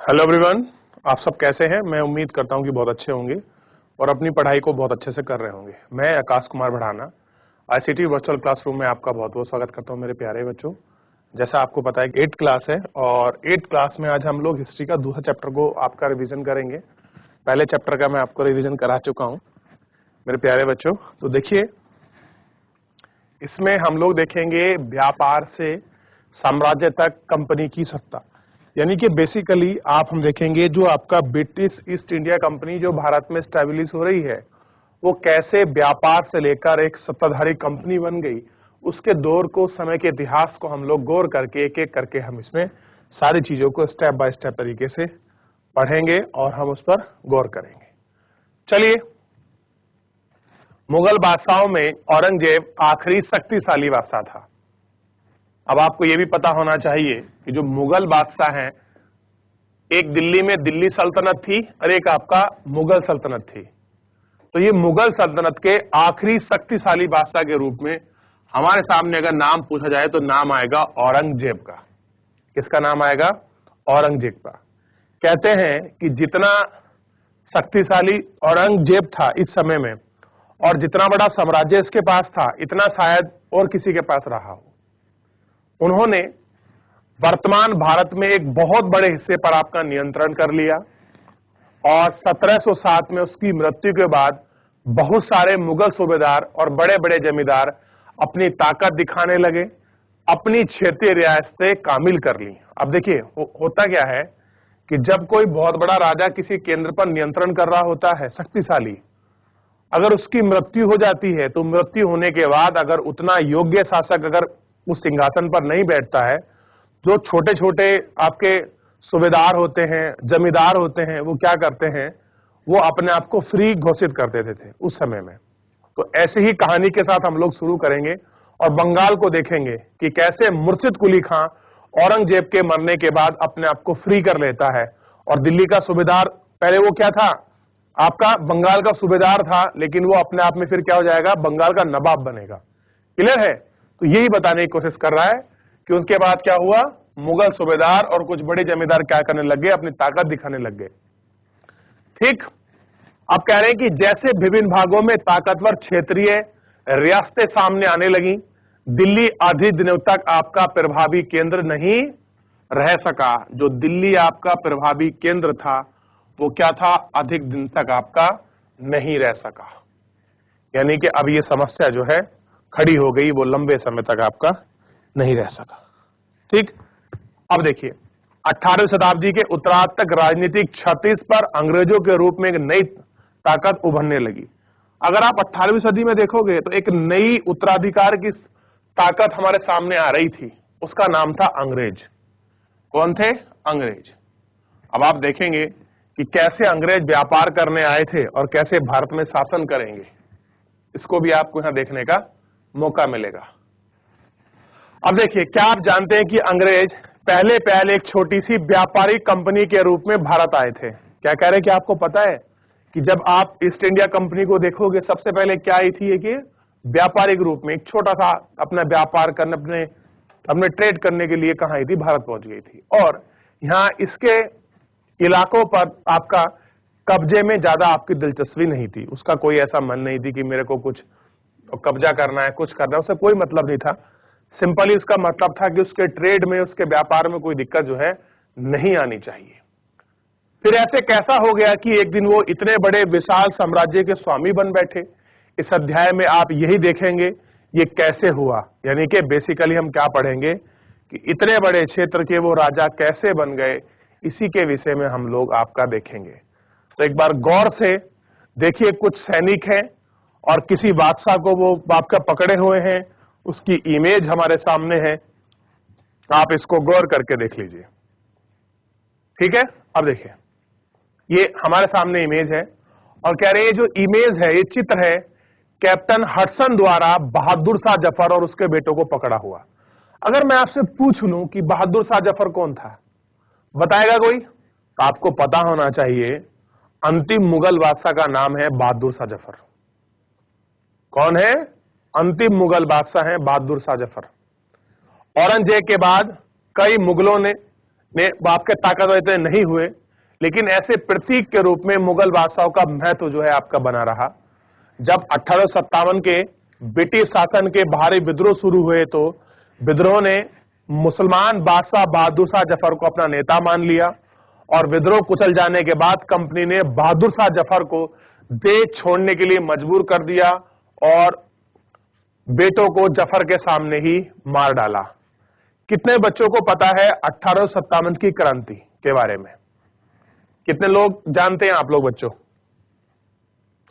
Hello everyone, आप सब कैसे हैं। मैं उम्मीद करता हूं कि बहुत अच्छे होंगे और अपनी पढ़ाई को बहुत अच्छे से कर रहे होंगे। मैं Akash Kumar Bhadana ICT virtual classroom में आपका बहुत बहुत स्वागत करता हूं मेरे प्यारे बच्चों। जैसा आपको पता है 8th क्लास है और 8th क्लास में आज हम लोग हिस्ट्री का दूसरा चैप्टर को आपका रिविजन करेंगे। पहले चैप्टर का मैं आपको रिविजन करा चुका हूँ मेरे प्यारे बच्चों। तो देखिए, इसमें हम लोग देखेंगे व्यापार से साम्राज्य तक कंपनी की सत्ता, यानी कि बेसिकली हम देखेंगे जो आपका ब्रिटिश ईस्ट इंडिया कंपनी जो भारत में स्टैब्लिश हो रही है वो कैसे व्यापार से लेकर एक सत्ताधारी कंपनी बन गई, उसके दौर को, समय के इतिहास को हम लोग गौर करके एक एक करके हम इसमें सारी चीजों को स्टेप बाय स्टेप तरीके से पढ़ेंगे और हम उस पर गौर करेंगे। चलिए, मुगल बादशाहों में औरंगजेब आखिरी शक्तिशाली बादशाह था। अब आपको यह भी पता होना चाहिए कि जो मुगल बादशाह हैं, एक दिल्ली में दिल्ली सल्तनत थी और एक आपका मुगल सल्तनत थी। तो ये मुगल सल्तनत के आखिरी शक्तिशाली बादशाह के रूप में हमारे सामने अगर नाम पूछा जाए तो नाम आएगा औरंगजेब का। किसका नाम आएगा? औरंगजेब का। कहते हैं कि जितना शक्तिशाली औरंगजेब था इस समय में और जितना बड़ा साम्राज्य इसके पास था, इतना शायद और किसी के पास रहा हो। उन्होंने वर्तमान भारत में एक बहुत बड़े हिस्से पर आपका नियंत्रण कर लिया और 1707 में उसकी मृत्यु के बाद बहुत सारे मुगल सूबेदार और बड़े बड़े जमींदार अपनी ताकत दिखाने लगे, अपनी क्षेत्रीय रियासतें कामिल कर ली। अब देखिए, होता क्या है कि जब कोई बहुत बड़ा राजा किसी केंद्र पर नियंत्रण कर रहा होता है, शक्तिशाली, अगर उसकी मृत्यु हो जाती है तो मृत्यु होने के बाद अगर उतना योग्य शासक अगर उस सिंहासन पर नहीं बैठता है, जो छोटे छोटे आपके सूबेदार होते हैं, जमींदार होते हैं, वो क्या करते हैं, वो अपने आप को फ्री घोषित कर देते थे उस समय में। तो ऐसी ही कहानी के साथ हम लोग शुरू करेंगे और बंगाल को देखेंगे कि कैसे मुर्शिद कुली खां औरंगजेब के मरने के बाद अपने आप को फ्री कर लेता है और दिल्ली का सूबेदार, पहले वो क्या था, आपका बंगाल का सूबेदार था, लेकिन वो अपने आप में फिर क्या हो जाएगा, बंगाल का नवाब बनेगा। क्लियर है? तो यही बताने की कोशिश कर रहा है कि उसके बाद क्या हुआ, मुगल सूबेदार और कुछ बड़े जमींदार क्या करने लग गए, अपनी ताकत दिखाने लग गए। ठीक, अब कह रहे हैं कि जैसे विभिन्न भागों में ताकतवर क्षेत्रीय रियासतें सामने आने लगी, दिल्ली अधिक दिनों तक आपका प्रभावी केंद्र नहीं रह सका। जो दिल्ली आपका प्रभावी केंद्र था वो क्या था, अधिक दिन तक आपका नहीं रह सका। यानी कि अब ये समस्या जो है खड़ी हो गई, वो लंबे समय तक आपका नहीं रह सका। ठीक, अब देखिए, 18वीं शताब्दी के उत्तरार्ध तक राजनीतिक क्षतिश पर अंग्रेजों के रूप में एक नई ताकत उभरने लगी। अगर आप 18वीं सदी में देखोगे तो एक नई उत्तराधिकार की ताकत हमारे सामने आ रही थी, उसका नाम था अंग्रेज। कौन थे? अंग्रेज। अब आप देखेंगे कि कैसे अंग्रेज व्यापार करने आए थे और कैसे भारत में शासन करेंगे, इसको भी आपको यहां देखने का मौका मिलेगा। अब देखिए, क्या आप जानते हैं कि अंग्रेज पहले एक छोटी सी व्यापारिक कंपनी के रूप में भारत आए थे? क्या कह रहे हैं कि आपको पता है कि जब आप ईस्ट इंडिया कंपनी को देखोगे, सबसे पहले क्या आई थी, कि व्यापारिक रूप में एक छोटा सा अपना व्यापार करने, अपने ट्रेड करने के लिए कहां आई थी, भारत पहुंच गई थी। और यहाँ इसके इलाकों पर आपका कब्जे में ज्यादा आपकी दिलचस्पी नहीं थी, उसका कोई ऐसा मन नहीं थी कि मेरे को कुछ कब्जा करना है, कुछ करना है, उससे कोई मतलब नहीं था। सिंपली उसका मतलब था कि उसके ट्रेड में, उसके व्यापार में कोई दिक्कत जो है नहीं आनी चाहिए। फिर ऐसे कैसा हो गया कि एक दिन वो इतने बड़े विशाल साम्राज्य के स्वामी बन बैठे। इस अध्याय में आप यही देखेंगे ये कैसे हुआ, यानी कि बेसिकली हम क्या पढ़ेंगे कि इतने बड़े क्षेत्र के वो राजा कैसे बन गए, इसी के विषय में हम लोग आपका देखेंगे। तो एक बार गौर से देखिए, कुछ सैनिक हैं और किसी बादशाह को वो आपका पकड़े हुए हैं, उसकी इमेज हमारे सामने है, आप इसको गौर करके देख लीजिए। ठीक है, अब देखिए, ये हमारे सामने इमेज है और कह रहे हैं जो इमेज है, ये चित्र है कैप्टन हडसन द्वारा बहादुर शाह जफर और उसके बेटों को पकड़ा हुआ। अगर मैं आपसे पूछ लूं कि बहादुर शाह जफर कौन था, बताएगा कोई? तो आपको पता होना चाहिए, अंतिम मुगल बादशाह का नाम है बहादुर शाह जफर। कौन है? अंतिम मुगल बादशाह है बहादुर शाह जफर। औरंगजेब के बाद कई मुगलों ने ने आपके ताकतवर इतने नहीं हुए, लेकिन ऐसे प्रतीक के रूप में मुगल बादशाहों का महत्व जो है आपका बना रहा। जब 1857 के ब्रिटिश शासन के भारी विद्रोह शुरू हुए तो विद्रोह ने मुसलमान बादशाह बहादुर शाह जफर को अपना नेता मान लिया और विद्रोह कुचल जाने के बाद कंपनी ने बहादुर शाह जफर को देश छोड़ने के लिए मजबूर कर दिया और बेटों को जफर के सामने ही मार डाला। कितने बच्चों को पता है 1857 की क्रांति के बारे में? कितने लोग जानते हैं आप लोग बच्चों?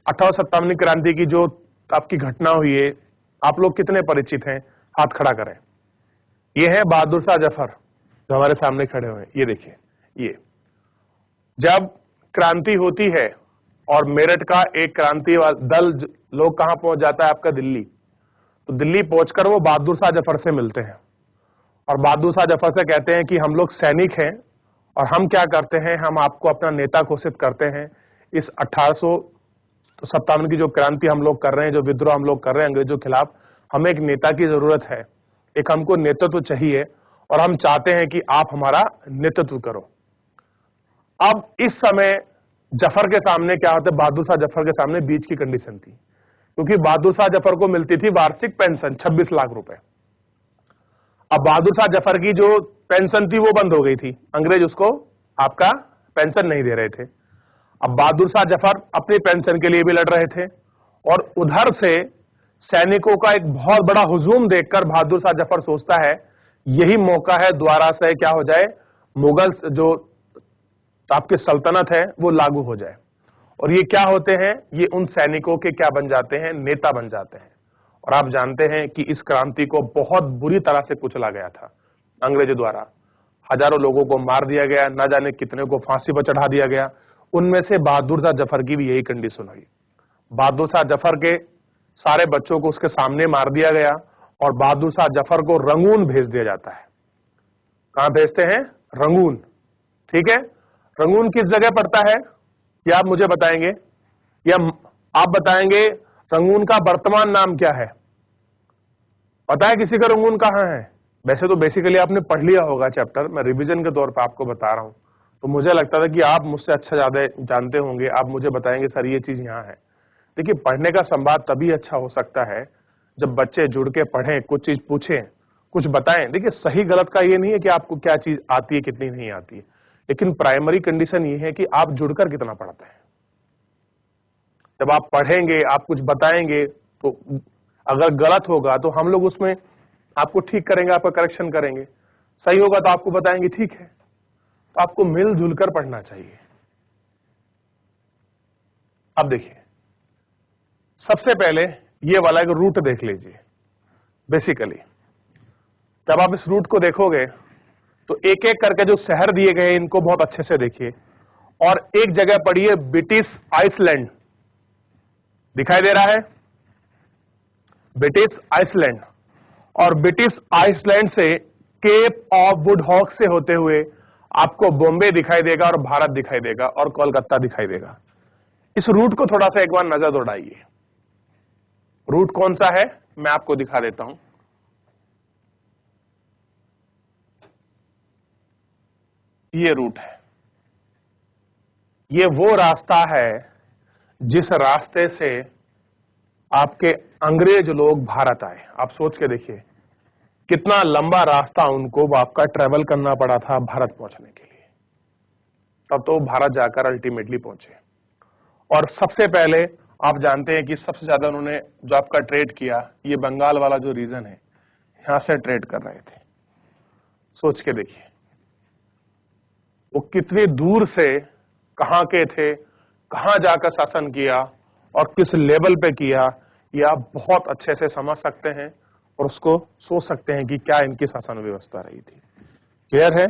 1857 की क्रांति की जो आपकी घटना हुई है, आप लोग कितने परिचित हैं? हाथ खड़ा करें। ये है बहादुर शाह जफर जो हमारे सामने खड़े हुए हैं। ये देखिए, ये जब क्रांति होती है और मेरठ का एक क्रांति दल लोग कहां पहुंच जाता है आपका? दिल्ली। तो दिल्ली पहुंचकर वो बहादुर शाह जफर से मिलते हैं और बहादुर शाह जफर से कहते हैं कि हम लोग सैनिक हैं और हम क्या करते हैं, हम आपको अपना नेता घोषित करते हैं। इस 1857 की जो क्रांति हम लोग कर रहे हैं, जो विद्रोह हम लोग कर रहे हैं अंग्रेजों के खिलाफ, हमें एक नेता की जरूरत है, एक हमको नेतृत्व चाहिए और हम चाहते हैं कि आप हमारा नेतृत्व करो। अब इस समय जफर के सामने क्या होता है? बहादुर शाह जफर के सामने बीच की कंडीशन थी, क्योंकि बहादुर शाह जफर को मिलती थी वार्षिक पेंशन 26 लाख रुपए। अब बहादुर शाह जफर की जो पेंशन थी वो बंद हो गई थी, अंग्रेज उसको आपका पेंशन नहीं दे रहे थे। अब बहादुर शाह जफर अपनी पेंशन के लिए भी लड़ रहे थे और उधर से सैनिकों का एक बहुत बड़ा हुजूम देखकर बहादुर शाह जफर सोचता है यही मौका है द्वारा से क्या हो जाए, मुगल जो आपकी सल्तनत है वो लागू हो जाए। और ये क्या होते हैं? ये उन सैनिकों के क्या बन जाते हैं? नेता बन जाते हैं। और आप जानते हैं कि इस क्रांति को बहुत बुरी तरह से कुचला गया था अंग्रेजों द्वारा। हजारों लोगों को मार दिया गया, ना जाने कितने को फांसी पर चढ़ा दिया गया। उनमें से बहादुर शाह जफर की भी यही कंडीशन हुई। बहादुर शाह जफर के सारे बच्चों को उसके सामने मार दिया गया और बहादुर शाह जफर को रंगून भेज दिया जाता है। कहां भेजते हैं? रंगून। ठीक है, रंगून किस जगह पड़ता है ये आप मुझे बताएंगे या आप बताएंगे? रंगून का वर्तमान नाम क्या है? पता है किसी का रंगून कहां है? वैसे तो बेसिकली आपने पढ़ लिया होगा चैप्टर, मैं रिवीजन के तौर पे आपको बता रहा हूं। तो मुझे लगता था कि आप मुझसे अच्छा ज्यादा जानते होंगे, आप मुझे बताएंगे सर ये चीज यहाँ है। देखिए, पढ़ने का संवाद तभी अच्छा हो सकता है जब बच्चे जुड़ के पढ़ें, कुछ चीज पूछें, कुछ बताएं। देखिए, सही गलत का ये नहीं है कि आपको क्या चीज आती है कितनी नहीं आती है, लेकिन प्राइमरी कंडीशन ये है कि आप जुड़कर कितना पढ़ते हैं। जब आप पढ़ेंगे, आप कुछ बताएंगे, तो अगर गलत होगा तो हम लोग उसमें आपको ठीक करेंगे, आपका करेक्शन करेंगे। सही होगा तो आपको बताएंगे ठीक है। तो आपको मिलजुल कर पढ़ना चाहिए। अब देखिए, सबसे पहले ये वाला एक रूट देख लीजिए। बेसिकली जब आप इस रूट को देखोगे तो एक एक करके जो शहर दिए गए इनको बहुत अच्छे से देखिए। और एक जगह पढ़िए ब्रिटिश आइसलैंड, दिखाई दे रहा है? British island. और ब्रिटिश आइसलैंड से केप ऑफ गुड होप से होते हुए आपको बॉम्बे दिखाई देगा और भारत दिखाई देगा और कोलकाता दिखाई देगा। इस रूट को थोड़ा सा एक बार नजर दौड़ाइए। रूट कौन सा है मैं आपको दिखा देता हूं। ये रूट है, ये वो रास्ता है जिस रास्ते से आपके अंग्रेज लोग भारत आए। आप सोच के देखिए कितना लंबा रास्ता उनको आपका ट्रेवल करना पड़ा था भारत पहुंचने के लिए, तब तो भारत जाकर अल्टीमेटली पहुंचे। और सबसे पहले आप जानते हैं कि सबसे ज्यादा उन्होंने जो आपका ट्रेड किया, ये बंगाल वाला जो रीजन है, यहां से ट्रेड कर रहे थे। सोच के देखिए वो कितनी दूर से कहां के थे, कहां जाकर शासन किया और किस लेवल पे किया, ये आप बहुत अच्छे से समझ सकते हैं और उसको सोच सकते हैं कि क्या इनकी शासन व्यवस्था रही थी। क्लियर है?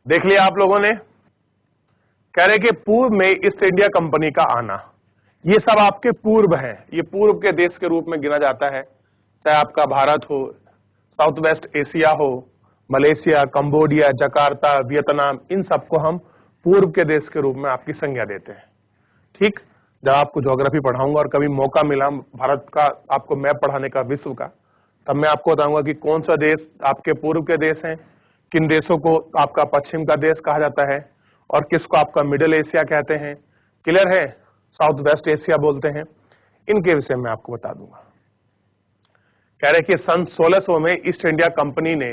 देख लिया आप लोगों ने? कह रहे कि पूर्व में ईस्ट इंडिया कंपनी का आना, ये सब आपके पूर्व हैं, ये पूर्व के देश के रूप में गिना जाता है। चाहे आपका भारत हो, साउथ वेस्ट एशिया हो, मलेशिया, कंबोडिया, जकार्ता, वियतनाम, इन सबको हम पूर्व के देश के रूप में आपकी संज्ञा देते हैं। ठीक, जब आपको ज्योग्राफी पढ़ाऊंगा और कभी मौका मिला भारत का आपको मैप पढ़ाने का विश्व का, तब मैं आपको बताऊंगा कि कौन सा देश आपके पूर्व के देश हैं, किन देशों को आपका पश्चिम का देश कहा जाता है और किसको आपका मिडिल एशिया कहते हैं, क्लियर है, साउथ वेस्ट एशिया बोलते हैं, इनके विषय में आपको बता दूंगा। कह रहे कि सन 1600 में ईस्ट इंडिया कंपनी ने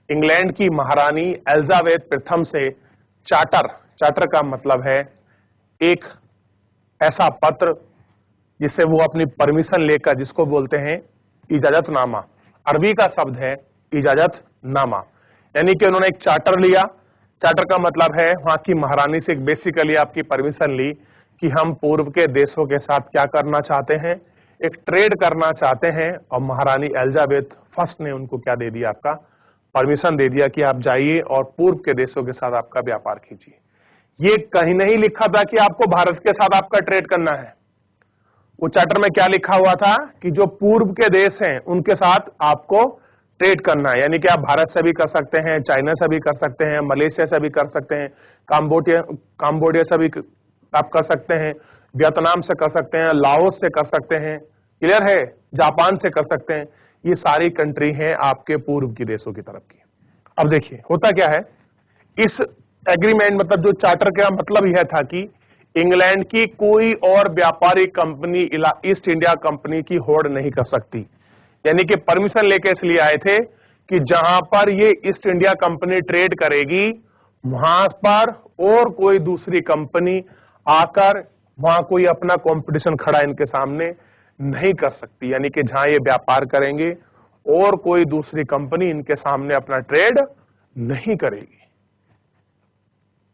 इंग्लैंड की महारानी एलिजाबेथ प्रथम से चार्टर का मतलब है एक ऐसा पत्र जिससे वो अपनी परमिशन लेकर, जिसको बोलते हैं इजाजतनामा, अरबी का शब्द है इजाजतनामा, यानी कि उन्होंने एक चार्टर लिया। चार्टर का मतलब है वहां की महारानी से बेसिकली आपकी परमिशन ली कि हम पूर्व के देशों के साथ क्या करना चाहते हैं, एक ट्रेड करना चाहते हैं, और महारानी एलिजाबेथ फर्स्ट ने उनको क्या दे दिया, आपका परमिशन दे दिया कि आप जाइए और पूर्व के देशों के साथ आपका व्यापार कीजिए। ये कहीं नहीं लिखा था कि आपको भारत के साथ आपका ट्रेड करना है। वो चार्टर में क्या लिखा हुआ था कि जो पूर्व के देश हैं उनके साथ आपको ट्रेड करना है, यानी कि आप भारत से भी कर सकते हैं, चाइना से भी कर सकते हैं, मलेशिया से भी कर सकते हैं, काम्बोडिया से भी आप कर सकते हैं, वियतनाम से कर सकते हैं, लाओस से कर सकते हैं, क्लियर है, जापान से कर सकते हैं। ये सारी कंट्री हैं आपके पूर्व की देशों की तरफ की। अब देखिए होता क्या है, इस एग्रीमेंट मतलब जो चार्टर का मतलब यह था कि इंग्लैंड की कोई और व्यापारी कंपनी ईस्ट इंडिया कंपनी की होड़ नहीं कर सकती, यानी कि परमिशन लेके इसलिए आए थे कि जहां पर ये ईस्ट इंडिया कंपनी ट्रेड करेगी वहां पर और कोई दूसरी कंपनी आकर वहां कोई अपना कंपटीशन खड़ा इनके सामने नहीं कर सकती, यानी कि जहां ये व्यापार करेंगे और कोई दूसरी कंपनी इनके सामने अपना ट्रेड नहीं करेगी।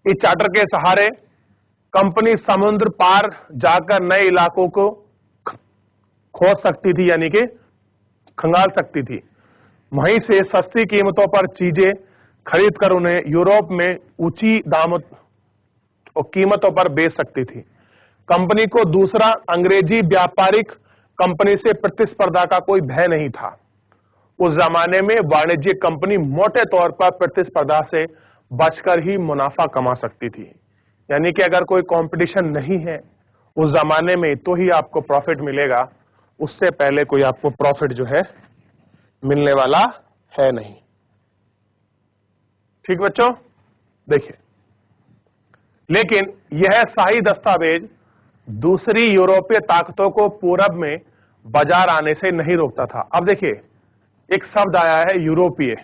इस चार्टर के सहारे कंपनी समुद्र पार जाकर नए इलाकों को खोज सकती थी, यानी कि खंगाल सकती थी, वहीं से सस्ती कीमतों पर चीजें खरीद कर उन्हें यूरोप में ऊंची दामों और कीमतों पर बेच सकती थी। कंपनी को दूसरा अंग्रेजी व्यापारिक कंपनी से प्रतिस्पर्धा का कोई भय नहीं था। उस जमाने में वाणिज्यिक कंपनी मोटे तौर पर प्रतिस्पर्धा से बचकर ही मुनाफा कमा सकती थी, यानी कि अगर कोई कंपटीशन नहीं है उस जमाने में तो ही आपको प्रॉफिट मिलेगा, उससे पहले कोई आपको प्रॉफिट जो है मिलने वाला है नहीं। ठीक बच्चों, देखिए, लेकिन यह शाही दस्तावेज दूसरी यूरोपीय ताकतों को पूरब में बाजार आने से नहीं रोकता था। अब देखिए एक शब्द आया है यूरोपीय।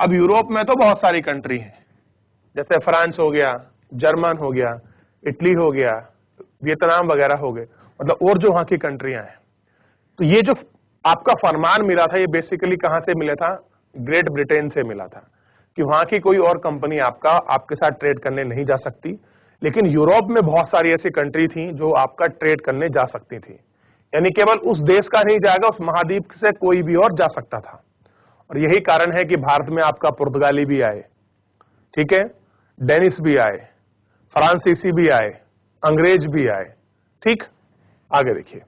अब यूरोप में तो बहुत सारी कंट्री हैं, जैसे फ्रांस हो गया, जर्मन हो गया, इटली हो गया, वियतनाम वगैरह हो गए, मतलब और जो वहां की कंट्रियां हैं। तो ये जो आपका फरमान मिला था ये बेसिकली कहां से मिला था, ग्रेट ब्रिटेन से मिला था कि वहां की कोई और कंपनी आपके साथ ट्रेड करने नहीं जा सकती, लेकिन यूरोप में बहुत सारी ऐसी कंट्री थी जो आपका ट्रेड करने जा सकती थी, यानी केवल उस देश का नहीं जाएगा, उस महाद्वीप से कोई भी और जा सकता था। और यही कारण है कि भारत में आपका पुर्तगाली भी आए, ठीक है, डेनिश भी आए, फ्रांसीसी भी आए, अंग्रेज भी आए। ठीक, आगे देखिए,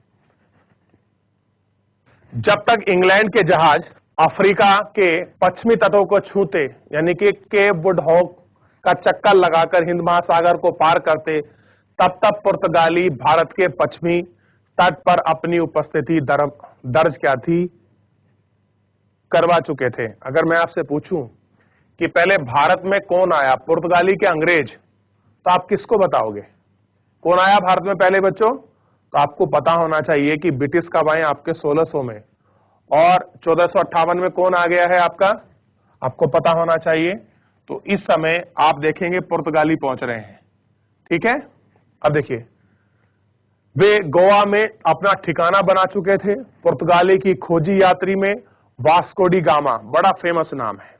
जब तक इंग्लैंड के जहाज अफ्रीका के पश्चिमी तटों को छूते, यानी कि केप वुड हॉक का चक्कर लगाकर हिंद महासागर को पार करते, तब तक पुर्तगाली भारत के पश्चिमी तट पर अपनी उपस्थिति दर्ज क्या थी, करवा चुके थे। अगर मैं आपसे पूछूं कि पहले भारत में कौन आया, पुर्तगाली के अंग्रेज, तो आप किसको बताओगे कौन आया भारत में पहले बच्चों? तो आपको पता होना चाहिए कि ब्रिटिश कब आए आपके 1600 में, और 1458 में कौन आ गया है आपका, आपको पता होना चाहिए। तो इस समय आप देखेंगे पुर्तगाली पहुंच रहे हैं, ठीक है। अब देखिए, वे गोवा में अपना ठिकाना बना चुके थे। पुर्तगाली की खोजी यात्री में वास्को डी गामा बड़ा फेमस नाम है।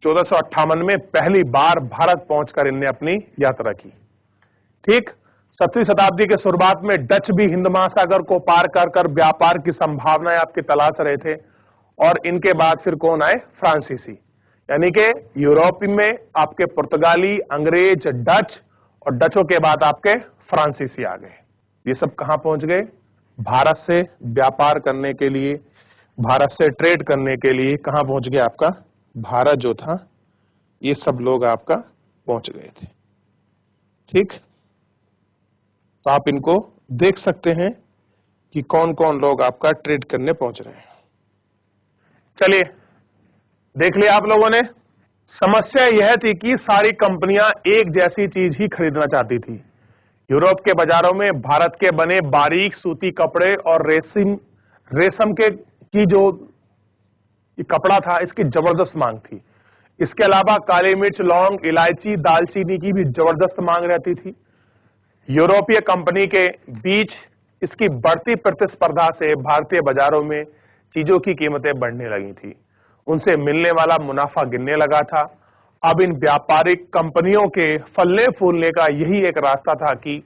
1458 में पहली बार भारत पहुंचकर इनने अपनी यात्रा की। ठीक, 7वीं शताब्दी के शुरुआत में डच भी हिंद महासागर को पार कर व्यापार की संभावनाएं आपकी तलाश रहे थे, और इनके बाद फिर कौन आए, फ्रांसीसी, यानी कि यूरोप में आपके पुर्तगाली, अंग्रेज, डच, और डचों के बाद आपके फ्रांसीसी आ गए। ये सब कहां पहुंच गए, भारत से व्यापार करने के लिए, भारत से ट्रेड करने के लिए कहां पहुंच गया आपका भारत जो था, ये सब लोग आपका पहुंच गए थे। ठीक, तो आप इनको देख सकते हैं कि कौन कौन लोग आपका ट्रेड करने पहुंच रहे हैं। चलिए देख लिया आप लोगों ने। समस्या यह थी कि सारी कंपनियां एक जैसी चीज ही खरीदना चाहती थी। यूरोप के बाजारों में भारत के बने बारीक सूती कपड़े और रेशम के की जो ये कपड़ा था, इसकी जबरदस्त मांग थी। इसके अलावा काली मिर्च, लौंग, इलायची, दालचीनी की भी जबरदस्त मांग रहती थी। यूरोपीय कंपनी के बीच इसकी बढ़ती प्रतिस्पर्धा से भारतीय बाजारों में चीजों की कीमतें बढ़ने लगी थी। उनसे मिलने वाला मुनाफा गिरने लगा था। अब इन व्यापारिक कंपनियों के फलने फूलने का यही एक रास्ता था कि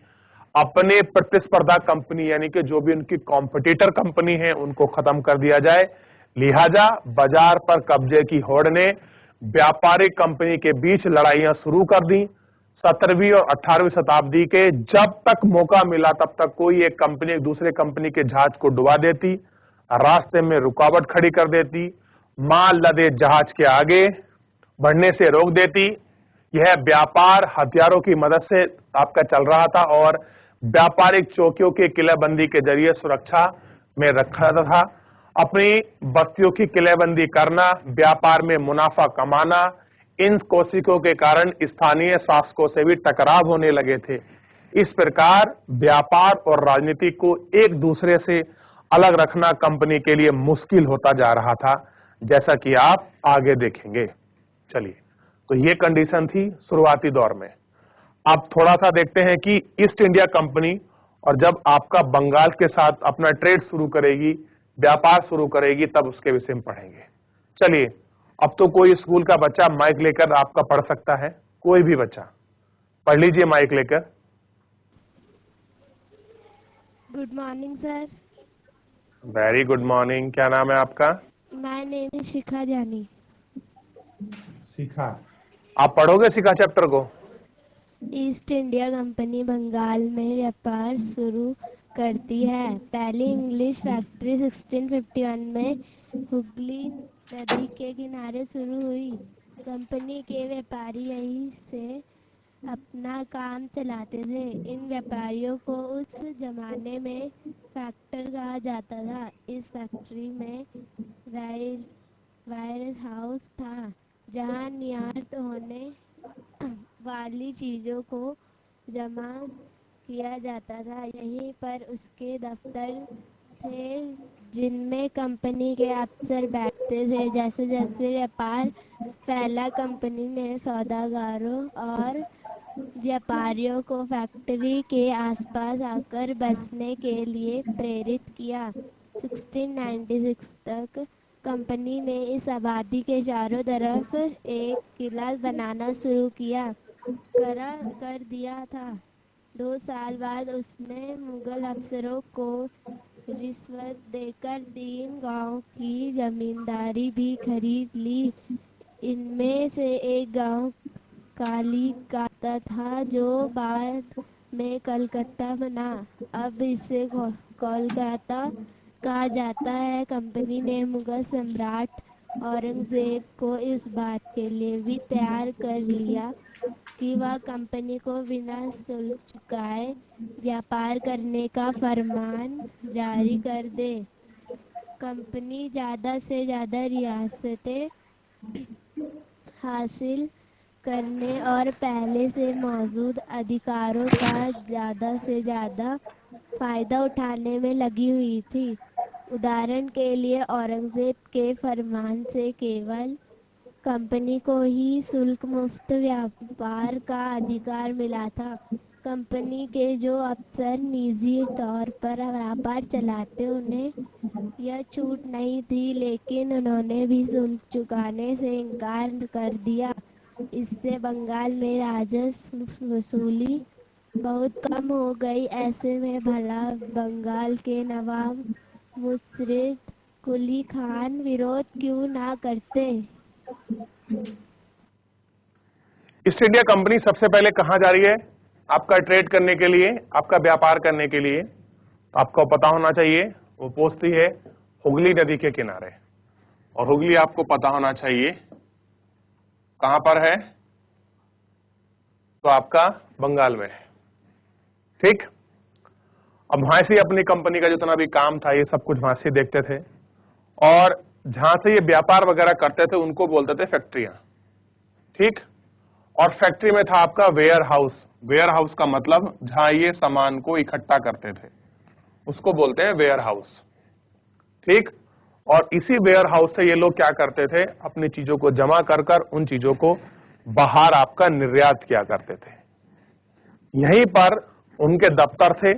अपने प्रतिस्पर्धा कंपनी यानी कि जो भी उनकी कॉम्पिटिटर कंपनी है उनको खत्म कर दिया जाए। लिहाजा बाजार पर कब्जे की होड़ ने व्यापारिक कंपनी के बीच लड़ाइयां शुरू कर दी। 17वीं और 18वीं शताब्दी के जब तक मौका मिला तब तक कोई एक कंपनी एक दूसरे कंपनी के जहाज को डुबा देती, रास्ते में रुकावट खड़ी कर देती, माल लदे जहाज के आगे बढ़ने से रोक देती। यह व्यापार हथियारों की मदद से आपका चल रहा था और व्यापारिक चौकियों की किलेबंदी के जरिए सुरक्षा में रखा था। अपनी बस्तियों की किलेबंदी करना, व्यापार में मुनाफा कमाना, इन कोशिशों के कारण स्थानीय शासकों से भी टकराव होने लगे थे। इस प्रकार व्यापार और राजनीति को एक दूसरे से अलग रखना कंपनी के लिए मुश्किल होता जा रहा था, जैसा कि आप आगे देखेंगे। चलिए, तो ये कंडीशन थी शुरुआती दौर में। अब थोड़ा सा देखते हैं कि ईस्ट इंडिया कंपनी और जब आपका बंगाल के साथ अपना ट्रेड शुरू करेगी, व्यापार शुरू करेगी, तब उसके विषय में पढ़ेंगे। चलिए, अब तो कोई स्कूल का बच्चा माइक लेकर आपका पढ़ सकता है। कोई भी बच्चा पढ़ लीजिए माइक लेकर। Good morning sir. Very good morning. क्या नाम है आपका? माय नेम इज शिखा जानी। शिखा। आप पढ़ोगे शिखा चैप्टर को? ईस्ट इंडिया कंपनी बंगाल में व्यापार शुरू करती है। पहली इंग्लिश फैक्ट्री 1651 में हुगली नदी के किनारे शुरू हुई। कंपनी के व्यापारी यहीं से अपना काम चलाते थे। इन व्यापारियों को उस जमाने में फैक्टर कहा जाता था। इस फैक्ट्री में वायर हाउस था जहां निर्यात होने वाली चीजों को जमा किया जाता था। यहीं पर उसके दफ्तर थे जिनमें कंपनी के अफसर बैठते थे। जैसे जैसे व्यापार फैला, कंपनी ने सौदागरों और व्यापारियों को फैक्ट्री के आसपास आकर बसने के लिए प्रेरित किया। 1696 तक कंपनी ने इस आबादी के चारों तरफ एक किला बनाना शुरू कर दिया था। 2 साल बाद उसने मुगल अफसरों को रिश्वत देकर 3 गांव की जमींदारी भी खरीद ली। इनमें से एक गांव कालीकाता था जो बाद में कलकत्ता बना। अब इसे कोलकाता कहा जाता है। कंपनी ने मुगल सम्राट औरंगजेब को इस बात के लिए भी तैयार कर लिया कि वह कंपनी को बिना शुल्क चुकाए व्यापार करने का फरमान जारी कर दे। कंपनी ज़्यादा से ज़्यादा रियासतें हासिल करने और पहले से मौजूद अधिकारों का ज़्यादा से ज़्यादा फ़ायदा उठाने में लगी हुई थी। उदाहरण के लिए औरंगजेब के फरमान से केवल कंपनी को ही शुल्क मुक्त व्यापार का अधिकार मिला था। कंपनी के जो अफसर निजी तौर पर व्यापार चलाते उन्हें यह छूट नहीं थी, लेकिन उन्होंने भी शुल्क चुकाने से इनकार कर दिया। इससे बंगाल में राजस्व वसूली बहुत कम हो गई। ऐसे में भला बंगाल के नवाब मुर्शिद कुली खान विरोध क्यों ना करते। ईस्ट इंडिया कंपनी सबसे पहले कहां जा रही है? आपका ट्रेड करने के लिए, आपका व्यापार करने के लिए। आपको पता होना चाहिए वो पहुंचती है हुगली नदी के किनारे, और हुगली आपको पता होना चाहिए कहां पर है, तो आपका बंगाल में है। ठीक, अब वहां से अपनी कंपनी का जितना भी काम था ये सब कुछ वहां से देखते थे। और जहां से ये व्यापार वगैरह करते थे उनको बोलते थे फैक्ट्रियां, ठीक। और फैक्ट्री में था आपका वेयर हाउस। वेयर हाउस का मतलब जहां ये सामान को इकट्ठा करते थे उसको बोलते हैं वेयर हाउस, ठीक। और इसी वेयर हाउस से ये लोग क्या करते थे, अपनी चीजों को जमा कर कर उन चीजों को बाहर आपका निर्यात किया करते थे। यहीं पर उनके दफ्तर थे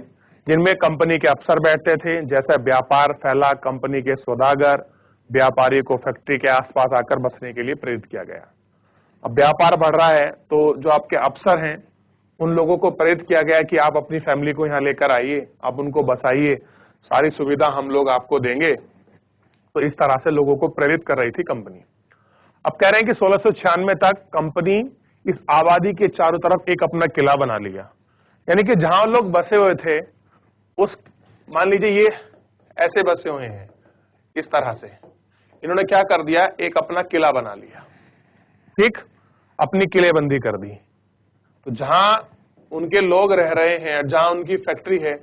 जिनमें कंपनी के अफसर बैठते थे। जैसे व्यापार फैला, कंपनी के सौदागर व्यापारी को फैक्ट्री के आसपास आकर बसने के लिए प्रेरित किया गया। अब व्यापार बढ़ रहा है तो जो आपके अफसर हैं उन लोगों को प्रेरित किया गया कि आप अपनी फैमिली को यहाँ लेकर आइए, आप उनको बसाइए, सारी सुविधा हम लोग आपको देंगे। तो इस तरह से लोगों को प्रेरित कर रही थी कंपनी। अब कह रहे हैं कि 1696 तक कंपनी इस आबादी के चारों तरफ एक अपना किला बना लिया। यानी कि जहां लोग बसे हुए थे उस, मान लीजिए ये ऐसे बसे हुए हैं, इस तरह से इन्होंने क्या कर दिया, एक अपना किला बना लिया, ठीक, अपनी किलेबंदी कर दी। तो जहां उनके लोग रह रहे हैं, जहां उनकी फैक्ट्री है,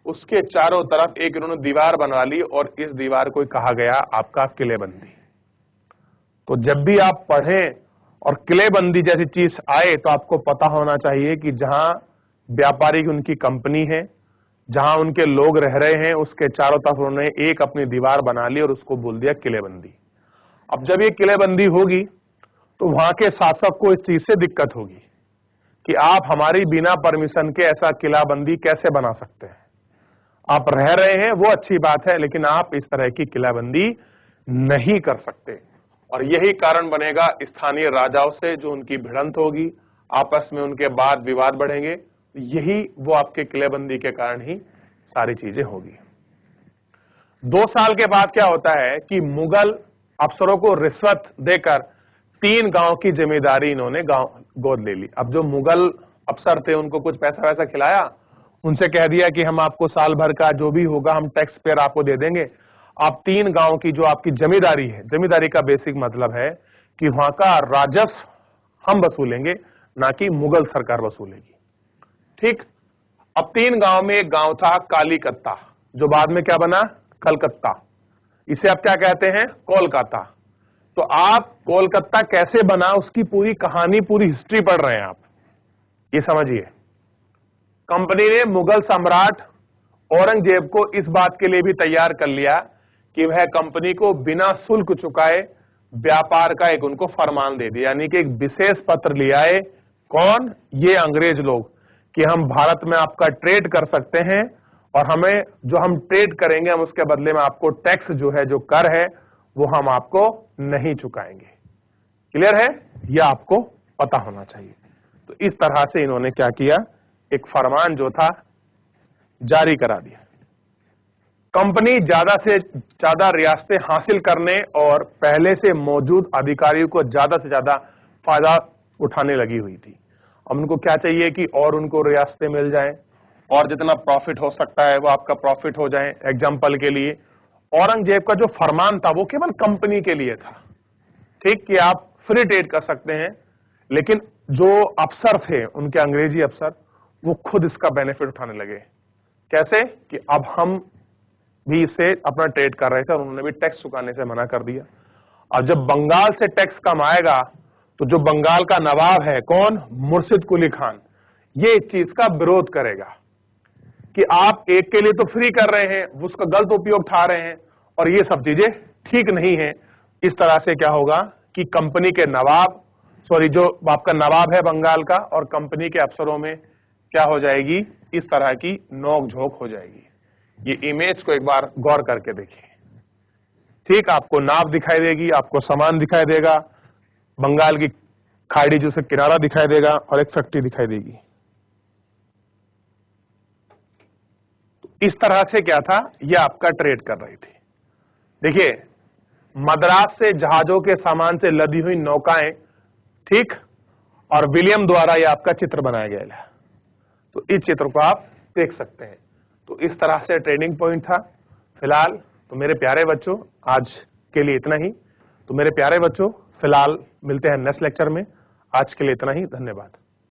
उसके चारों तरफ एक इन्होंने दीवार बना ली और इस दीवार को कहा गया आपका किलेबंदी। तो जब भी आप पढ़ें और किलेबंदी जैसी चीज आए तो आपको पता होना चाहिए कि जहां व्यापारी की उनकी कंपनी है, जहां उनके लोग रह रहे हैं, उसके चारों तरफ उन्होंने एक अपनी दीवार बना ली और उसको बोल दिया किलेबंदी। अब जब ये किलेबंदी होगी तो वहां के शासक को इस चीज से दिक्कत होगी कि आप हमारी बिना परमिशन के ऐसा किलाबंदी कैसे बना सकते हैं। आप रह रहे हैं वो अच्छी बात है, लेकिन आप इस तरह की किलाबंदी नहीं कर सकते। और यही कारण बनेगा स्थानीय राजाओं से जो उनकी भिड़ंत होगी, आपस में उनके वाद विवाद बढ़ेंगे। यही वो आपके किलेबंदी के कारण ही सारी चीजें होगी। 2 साल के बाद क्या होता है कि मुगल अफसरों को रिश्वत देकर 3 गांव की जिम्मेदारी इन्होंने गोद ले ली। अब जो मुगल अफसर थे उनको कुछ पैसा वैसा खिलाया, उनसे कह दिया कि हम आपको साल भर का जो भी होगा हम टैक्स पेयर आपको दे देंगे, आप 3 गांव की जो आपकी जमींदारी है, जमींदारी का बेसिक मतलब है कि वहां का राजस्व हम वसूलेंगे, ना कि मुगल सरकार वसूलेगी, ठीक। अब 3 गांव में एक गांव था कालीकत्ता, जो बाद में क्या बना, कलकत्ता। इसे आप क्या कहते हैं, कोलकाता। तो आप कोलकाता कैसे बना उसकी पूरी कहानी, पूरी हिस्ट्री पढ़ रहे हैं आप, ये समझिए। कंपनी ने मुगल सम्राट औरंगजेब को इस बात के लिए भी तैयार कर लिया कि वह कंपनी को बिना शुल्क चुकाए व्यापार का एक उनको फरमान दे दिया। यानी कि एक विशेष पत्र लिया है, कौन, ये अंग्रेज लोग, कि हम भारत में आपका ट्रेड कर सकते हैं और हमें जो हम ट्रेड करेंगे हम उसके बदले में आपको टैक्स जो है, जो कर है, वो हम आपको नहीं चुकाएंगे। क्लियर है, यह आपको पता होना चाहिए। तो इस तरह से इन्होंने क्या किया, एक फरमान जो था जारी करा दिया। कंपनी ज्यादा से ज्यादा रियासतें हासिल करने और पहले से मौजूद अधिकारियों को ज्यादा से ज्यादा फायदा उठाने लगी हुई थी। अब उनको क्या चाहिए कि और उनको रियासतें मिल जाएं और जितना प्रॉफिट हो सकता है वो आपका प्रॉफिट हो जाए। एग्जाम्पल के लिए औरंगजेब का जो फरमान था वो केवल कंपनी के लिए था, ठीक, कि आप फ्री ट्रेड कर सकते हैं। लेकिन जो अफसर थे उनके अंग्रेजी अफसर, वो खुद इसका बेनिफिट उठाने लगे। कैसे कि अब हम भी इससे अपना ट्रेड कर रहे थे और उन्होंने भी टैक्स चुकाने से मना कर दिया। अब जब बंगाल से टैक्स कम आएगा तो जो बंगाल का नवाब है, कौन, मुर्शिद कुली खान, ये इस चीज का विरोध करेगा कि आप एक के लिए तो फ्री कर रहे हैं, उसका गलत उपयोग उठा रहे हैं और ये सब चीजें ठीक नहीं है। इस तरह से क्या होगा कि कंपनी के नवाब, जो आपका नवाब है बंगाल का, और कंपनी के अफसरों में क्या हो जाएगी, इस तरह की नोक-झोंक हो जाएगी। ये इमेज को एक बार गौर करके देखिए, ठीक, आपको नाव दिखाई देगी, आपको सामान दिखाई देगा, बंगाल की खाड़ी जो से किनारा दिखाई देगा और एक फैक्ट्री दिखाई देगी। तो इस तरह से क्या था, यह आपका ट्रेड कर रही थी। देखिए, मद्रास से जहाजों के सामान से लदी हुई नौकाएं, ठीक, और विलियम द्वारा यह आपका चित्र बनाया गया है। तो इस चित्र को आप देख सकते हैं। तो इस तरह से ट्रेडिंग पॉइंट था। फिलहाल तो मेरे प्यारे बच्चों, आज के लिए इतना ही। तो मेरे प्यारे बच्चों, फिलहाल मिलते हैं नेक्स्ट लेक्चर में। आज के लिए इतना ही, धन्यवाद।